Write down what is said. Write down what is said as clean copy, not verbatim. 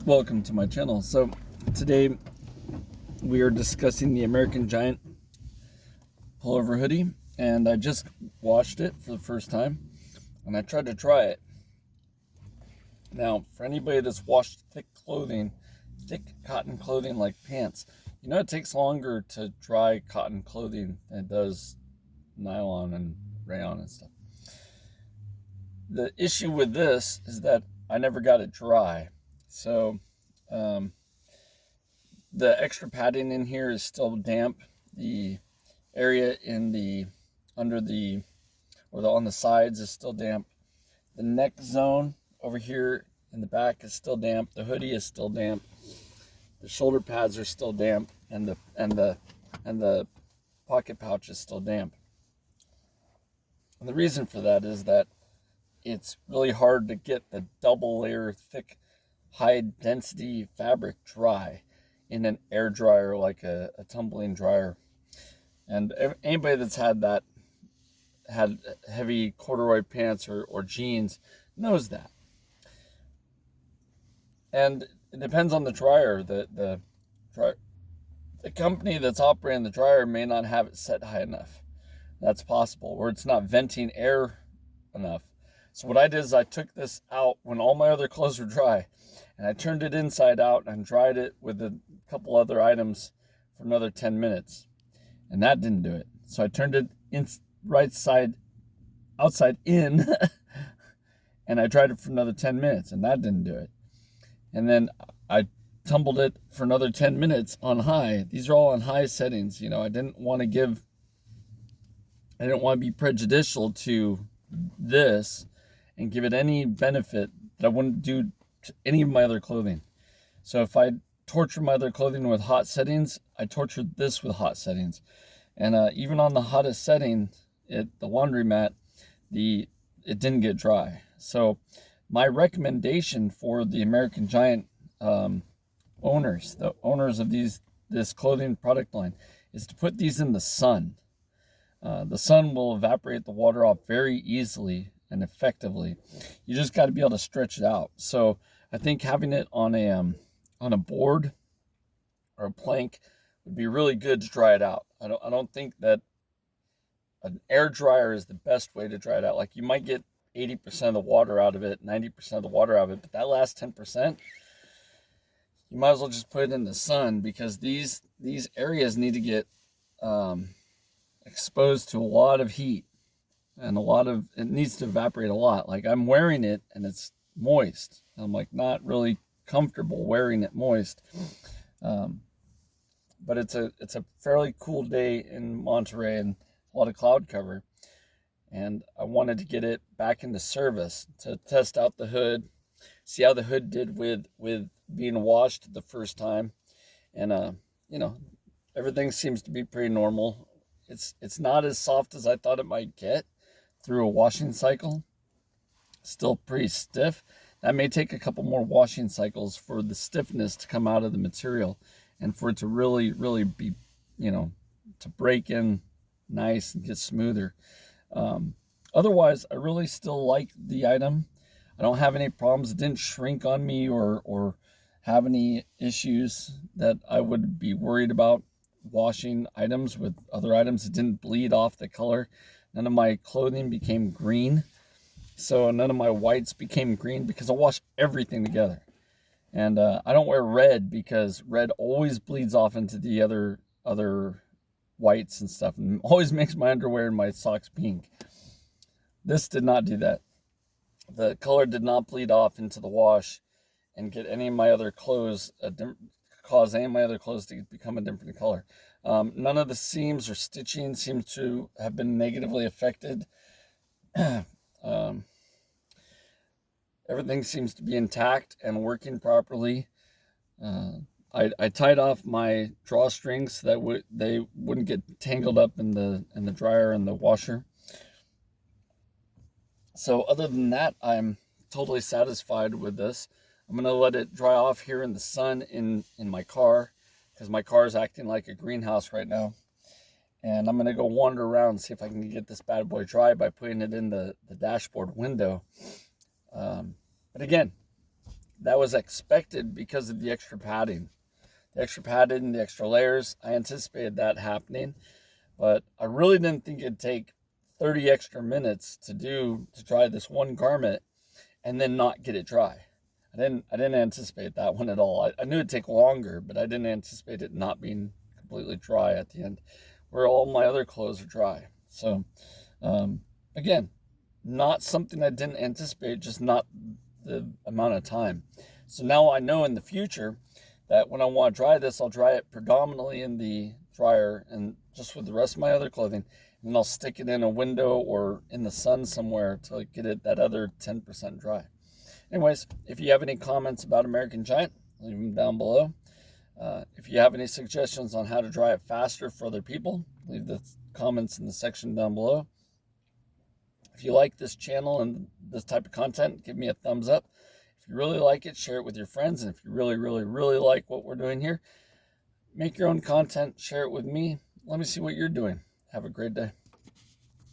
Welcome to my channel. So today we are discussing the American Giant pullover hoodie, and I just washed it for the first time and I tried to try it. Now, for anybody that's washed thick cotton clothing like pants, you know it takes longer to dry cotton clothing than it does nylon and rayon and stuff. The issue with this is that I never got it dry. So the extra padding in here is still damp. The area in the on the sides is still damp. The neck zone over here in the back is still damp. The hoodie is still damp. The shoulder pads are still damp, and the pocket pouch is still damp. And the reason for that is that it's really hard to get the double layer thick high density fabric dry in an air dryer like a tumbling dryer. And anybody that's had heavy corduroy pants or jeans knows that. And it depends on the dryer. The company that's operating the dryer may not have it set high enough. That's possible, or it's not venting air enough. So what I did is I took this out when all my other clothes were dry, and I turned it inside out and dried it with a couple other items for another 10 minutes. And that didn't do it. So I turned it outside in, and I dried it for another 10 minutes, and that didn't do it. And then I tumbled it for another 10 minutes on high. These are all on high settings. You know, I didn't want to be prejudicial to this and give it any benefit that I wouldn't do to any of my other clothing. So if I torture my other clothing with hot settings, I tortured this with hot settings. And even on the hottest setting, the laundromat, it didn't get dry. So my recommendation for the American Giant owners, the owners of this clothing product line, is to put these in the sun. The sun will evaporate the water off very easily and effectively. You just got to be able to stretch it out. So I think having it on a board or a plank would be really good to dry it out. I don't think that an air dryer is the best way to dry it out. Like, you might get 80% of the water out of it, 90% of the water out of it, but that last 10%, you might as well just put it in the sun, because these areas need to get exposed to a lot of heat, and it needs to evaporate a lot. Like, I'm wearing it and it's moist. I'm like not really comfortable wearing it moist. But it's a fairly cool day in Monterey and a lot of cloud cover. And I wanted to get it back into service to test out the hood, see how the hood did with being washed the first time. And everything seems to be pretty normal. It's not as soft as I thought it might get through a washing cycle. Still pretty stiff. That may take a couple more washing cycles for the stiffness to come out of the material and for it to really, really be, to break in nice and get smoother. Otherwise, I really still like the item. I don't have any problems. It didn't shrink on me or have any issues that I would be worried about washing items with other items. It didn't bleed off the color. None of my clothing became green. So none of my whites became green, because I wash everything together. And I don't wear red, because red always bleeds off into the other whites and stuff, and always makes my underwear and my socks pink. This did not do that. The color did not bleed off into the wash and get any of my other clothes, cause any of my other clothes to become a different color. None of the seams or stitching seems to have been negatively affected. Everything seems to be intact and working properly. I tied off my drawstrings so that they wouldn't get tangled up in the dryer and the washer. So other than that, I'm totally satisfied with this. I'm going to let it dry off here in the sun in my car, because my car is acting like a greenhouse right now. And I'm going to go wander around and see if I can get this bad boy dry by putting it in the dashboard window. But again, that was expected because of the extra padding. The extra padding, the extra layers, I anticipated that happening, but I really didn't think it'd take 30 extra minutes to dry this one garment and then not get it dry. I didn't anticipate that one at all. I knew it'd take longer, but I didn't anticipate it not being completely dry at the end, where all my other clothes are dry. So, again, not something I didn't anticipate, just not the amount of time. So now I know in the future that when I want to dry this, I'll dry it predominantly in the dryer and just with the rest of my other clothing, and I'll stick it in a window or in the sun somewhere to get it that other 10% dry. Anyways, if you have any comments about American Giant, leave them down below. If you have any suggestions on how to dry it faster for other people, leave the comments in the section down below. If you like this channel and this type of content, give me a thumbs up. If you really like it, share it with your friends. And if you really, really, really like what we're doing here, make your own content, share it with me. Let me see what you're doing. Have a great day.